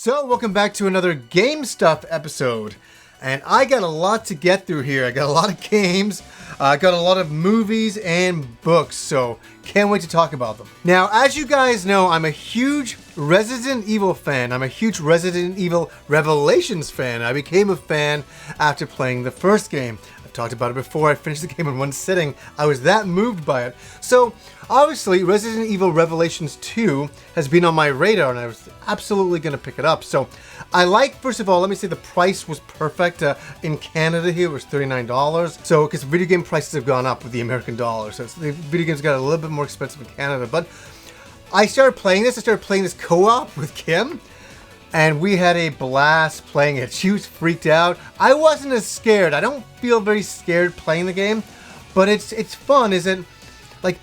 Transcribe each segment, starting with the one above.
So, welcome back to another Game Stuff episode. And I got a lot to get through here. I got a lot of games, I got a lot of movies and books, so can't wait to talk about them. Now, as you guys know, I'm a huge Resident Evil fan. I'm a huge Resident Evil Revelations fan. I became a fan after playing the first game. I've talked about it before. I finished the game in one sitting. I was that moved by it. So, obviously, Resident Evil Revelations 2 has been on my radar, and I was absolutely going to pick it up. So, I like, first of all, let me say the price was perfect. In Canada here, it was $39. So, because video game prices have gone up with the American dollar. So, the video games got a little bit more expensive in Canada. But I started playing this. I started playing this co-op with Kim. And we had a blast playing it. She was freaked out. I wasn't as scared. I don't feel very scared playing the game. But it's fun, isn't like...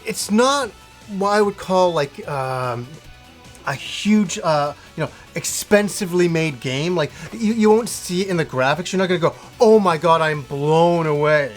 It's not what I would call like a huge, expensively made game. Like you won't see it in the graphics. You're not gonna go, oh my god, I'm blown away.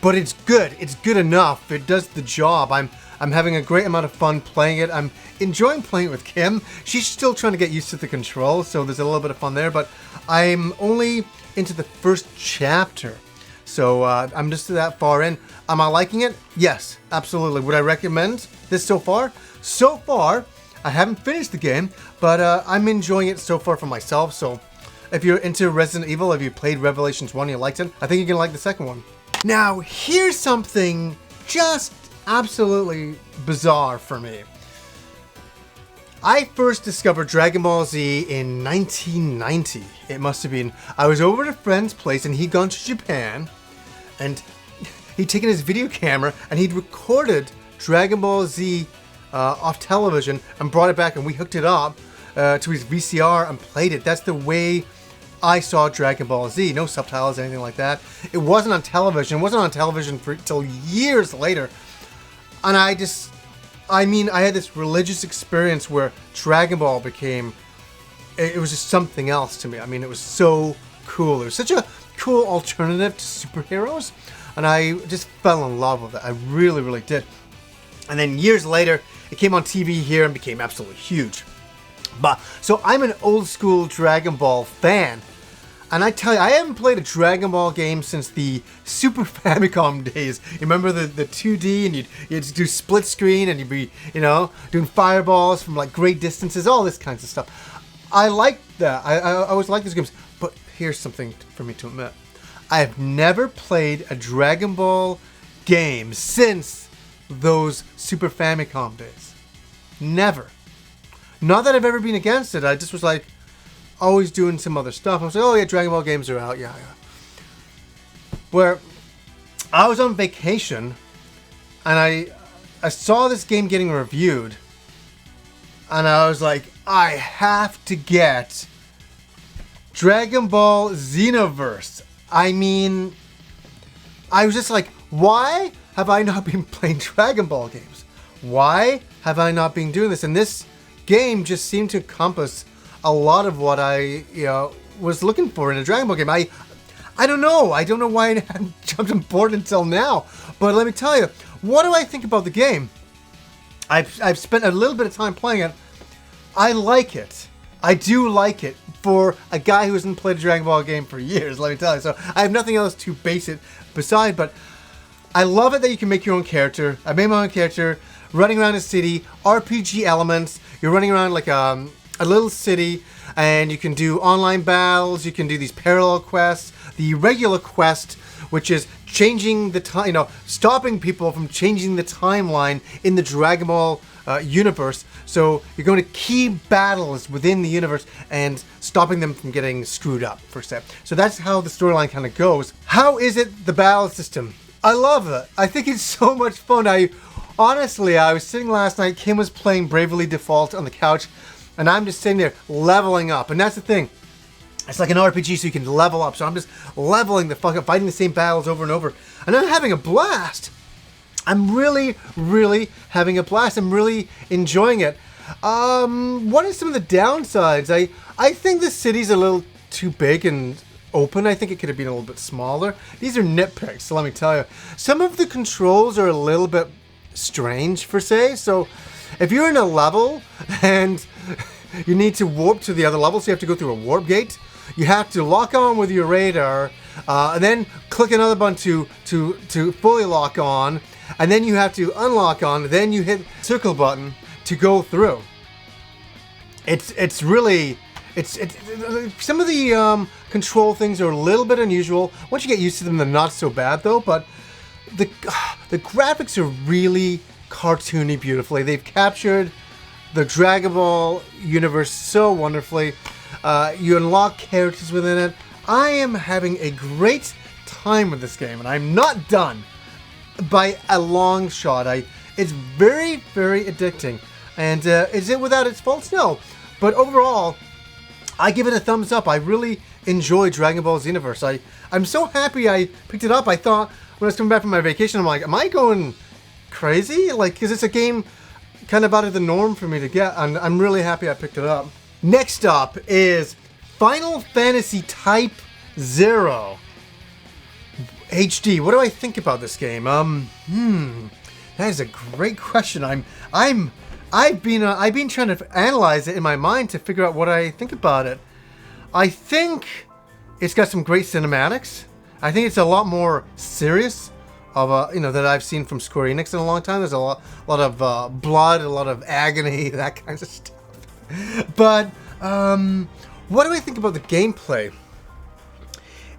But it's good. It's good enough. It does the job. I'm having a great amount of fun playing it. I'm enjoying playing it with Kim. She's still trying to get used to the controls, so there's a little bit of fun there. But I'm only into the first chapter. So I'm just that far in. Am I liking it? Yes, absolutely. Would I recommend this so far? So far, I haven't finished the game, but I'm enjoying it so far for myself. So if you're into Resident Evil, if you played Revelations 1 and you liked it, I think you're going to like the second one. Now, here's something just absolutely bizarre for me. I first discovered Dragon Ball Z in 1990. It must have been. I was over at a friend's place and he'd gone to Japan and he'd taken his video camera and he'd recorded Dragon Ball Z off television and brought it back, and we hooked it up to his VCR and played it. That's the way I saw Dragon Ball Z. No subtitles, anything like that. It wasn't on television. It wasn't on television until years later. And I had this religious experience where Dragon Ball became, it was just something else to me. I mean, it was so cool. It was such a cool alternative to superheroes. And I just fell in love with it. I really, really did. And then years later, it came on TV here and became absolutely huge. So I'm an old school Dragon Ball fan. And I tell you, I haven't played a Dragon Ball game since the Super Famicom days. You remember the 2D, and you'd do split screen, and you'd be, doing fireballs from like great distances, all this kinds of stuff. I like that. I always like those games. But here's something for me to admit. I have never played a Dragon Ball game since those Super Famicom days. Never. Not that I've ever been against it. I just was like, always doing some other stuff. I was like, oh yeah, Dragon Ball games are out. Yeah. Where I was on vacation and I saw this game getting reviewed. And I was like, I have to get Dragon Ball Xenoverse. I mean, I was just like, why have I not been playing Dragon Ball games? Why have I not been doing this? And this game just seemed to encompass a lot of what I, was looking for in a Dragon Ball game. I don't know. I don't know why I haven't jumped on board until now. But let me tell you, what do I think about the game? I've spent a little bit of time playing it. I like it. I do like it for a guy who hasn't played a Dragon Ball game for years, let me tell you. So I have nothing else to base it beside, but I love it that you can make your own character. I made my own character, running around a city, RPG elements. You're running around like a little city, and you can do online battles. You can do these parallel quests. The regular quest, which is changing the time, stopping people from changing the timeline in the Dragon Ball universe. So you're going to key battles within the universe and stopping them from getting screwed up, per se. So that's how the storyline kind of goes. How is it, the battle system? I love it. I think it's so much fun. Honestly, I was sitting last night, Kim was playing Bravely Default on the couch, and I'm just sitting there leveling up. And that's the thing. It's like an RPG, so you can level up. So I'm just leveling the fuck up, fighting the same battles over and over. And I'm having a blast. I'm really, really having a blast. I'm really enjoying it. What are some of the downsides? I think the city's a little too big and open. I think it could have been a little bit smaller. These are nitpicks, so let me tell you. Some of the controls are a little bit strange, per se. So if you're in a level and you need to warp to the other level, so you have to go through a warp gate. You have to lock on with your radar, and then click another button to fully lock on, and then you have to unlock on, then you hit circle button to go through. It's really some of the control things are a little bit unusual. Once you get used to them, they're not so bad though. But the graphics are really cartoony beautifully. They've captured the Dragon Ball universe so wonderfully. You unlock characters within it. I am having a great time with this game, and I'm not done by a long shot. It's very, very addicting. And is it without its faults? No. But overall, I give it a thumbs up. I really enjoy Dragon Ball Xenoverse. I'm so happy I picked it up. I thought when I was coming back from my vacation, I'm like, am I going crazy? Like, because it's a game kind of out of the norm for me to get. And I'm really happy I picked it up. Next up is Final Fantasy Type 0 HD. What do I think about this game? That is a great question. I've been trying to analyze it in my mind to figure out what I think about it. I think it's got some great cinematics. I think it's a lot more serious of that I've seen from Square Enix in a long time. There's a lot of blood, a lot of agony, that kind of stuff. But what do I think about the gameplay?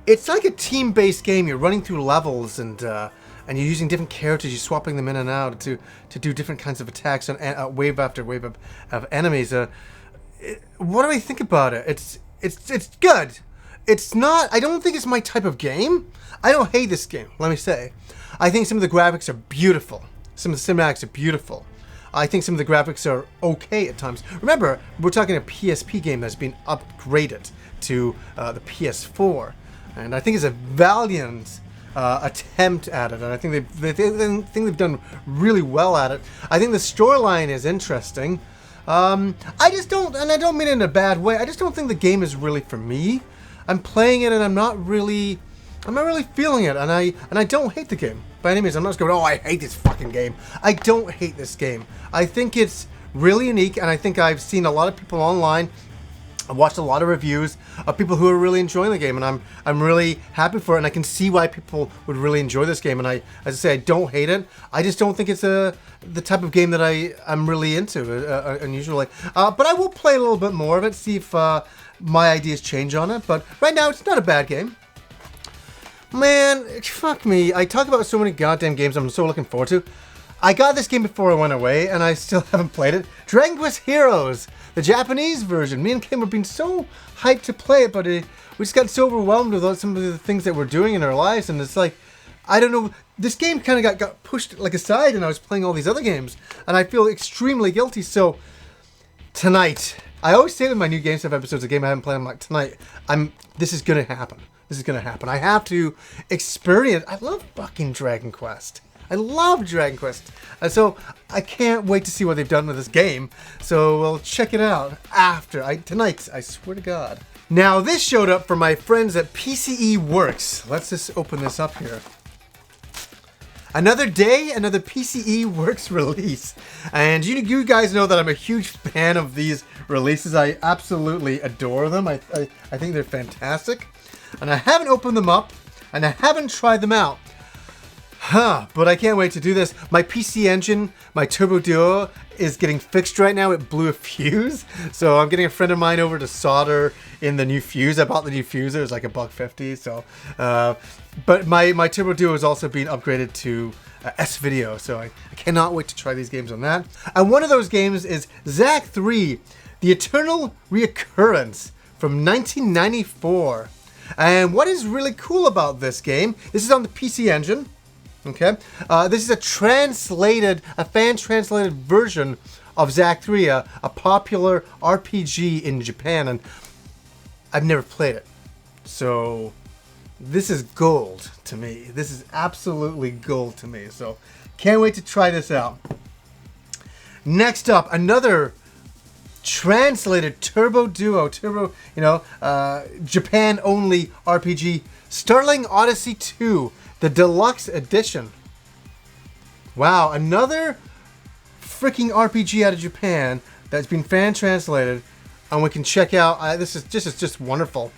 It's like a team-based game. You're running through levels and you're using different characters. You're swapping them in and out to do different kinds of attacks on wave after wave of enemies. What do I think about it? It's good. It's not. I don't think it's my type of game. I don't hate this game. Let me say, I think some of the graphics are beautiful. Some of the cinematics are beautiful. I think some of the graphics are okay at times. Remember, we're talking a PSP game that's been upgraded to the PS4, and I think it's a valiant attempt at it, and I think they've done really well at it. I think the storyline is interesting. I just don't, and I don't mean it in a bad way. I just don't think the game is really for me. I'm playing it, and I'm not really feeling it, and I don't hate the game by any means. I'm not just going, oh, I hate this fucking game. I don't hate this game. I think it's really unique, and I think I've seen a lot of people online. I've watched a lot of reviews of people who are really enjoying the game, and I'm really happy for it, and I can see why people would really enjoy this game. And as I say, I don't hate it. I just don't think it's the type of game that I'm really into unusually. But I will play a little bit more of it, see if my ideas change on it. But right now, it's not a bad game. Man, fuck me. I talk about so many goddamn games I'm so looking forward to. I got this game before I went away, and I still haven't played it. Dragon Quest Heroes, the Japanese version. Me and Kim have been so hyped to play it, but we just got so overwhelmed with some of the things that we're doing in our lives, and it's like, I don't know, this game kind of got pushed like aside, and I was playing all these other games, and I feel extremely guilty. So tonight, I always say with my new Game Stuff episodes, a game I haven't played, I'm like, tonight, this is gonna happen. This is gonna happen. I have to experience. I love fucking Dragon Quest. I love Dragon Quest. And so I can't wait to see what they've done with this game. So we'll check it out tonight, I swear to God. Now this showed up for my friends at PCE Works. Let's just open this up here. Another day, another PCE Works release. And you guys know that I'm a huge fan of these releases. I absolutely adore them. I think they're fantastic. And I haven't opened them up, and I haven't tried them out. But I can't wait to do this. My PC Engine, my Turbo Duo, is getting fixed right now. It blew a fuse. So I'm getting a friend of mine over to solder in the new fuse. I bought the new fuse. It was like $1.50. So, but my Turbo Duo is also being upgraded to S-Video. So I cannot wait to try these games on that. And one of those games is Zack 3, The Eternal Reoccurrence from 1994. And what is really cool about this game, this is on the PC Engine. Okay, this is a fan-translated version of Zack 3, a popular RPG in Japan, and I've never played it. So this is gold to me. This is absolutely gold to me. So can't wait to try this out. Next up, another translated Turbo Duo, Japan-only RPG, Sterling Odyssey 2. The Deluxe Edition. Wow, another freaking RPG out of Japan that's been fan-translated and we can check out. This is just wonderful.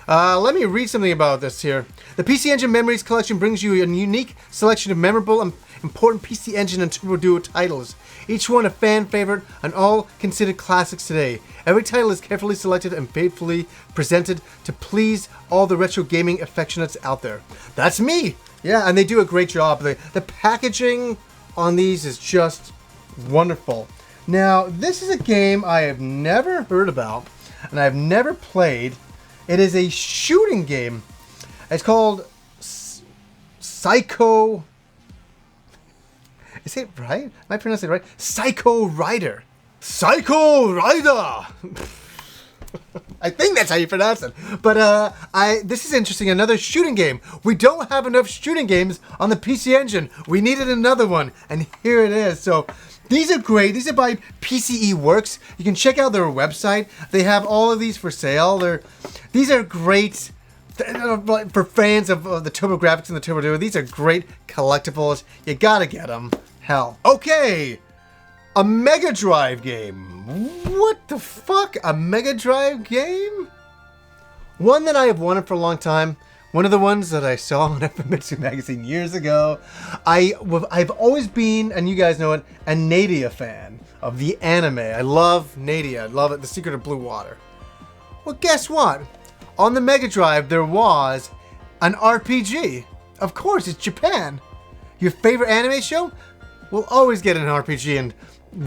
Let me read something about this here. The PC Engine Memories Collection brings you a unique selection of memorable and important PC Engine and Turbo Duo titles. Each one a fan favorite and all considered classics today. Every title is carefully selected and faithfully presented to please all the retro gaming affectionates out there. That's me! Yeah, and they do a great job. The packaging on these is just wonderful. Now, this is a game I have never heard about and I've never played. It is a shooting game. It's called Psycho... Is it right? Am I pronouncing it right? Psycho Rider. Psycho Rider! I think that's how you pronounce it. But this is interesting. Another shooting game. We don't have enough shooting games on the PC Engine. We needed another one. And here it is. So these are great. These are by PCE Works. You can check out their website. They have all of these for sale. These are great for fans of the TurboGrafx and the Turbo Duo. These are great collectibles. You gotta get them. Hell. Okay. A Mega Drive game. What the fuck? A Mega Drive game? One that I have wanted for a long time. One of the ones that I saw on FMitsu magazine years ago. I've always been, and you guys know it, a Nadia fan of the anime. I love Nadia. I love it. The Secret of Blue Water. Well, guess what? On the Mega Drive, there was an RPG. Of course, it's Japan. Your favorite anime show? We'll always get an RPG, and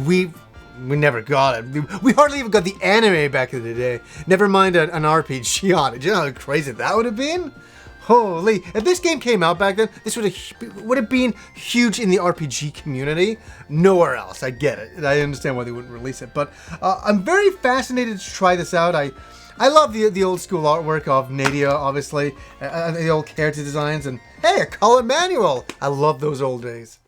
we never got it. We hardly even got the anime back in the day. Never mind an RPG on it. Do you know how crazy that would have been? Holy! If this game came out back then, this would have been huge in the RPG community. Nowhere else. I get it. I understand why they wouldn't release it, but I'm very fascinated to try this out. I love the old school artwork of Nadia, obviously, the old character designs, and hey, a color manual. I love those old days.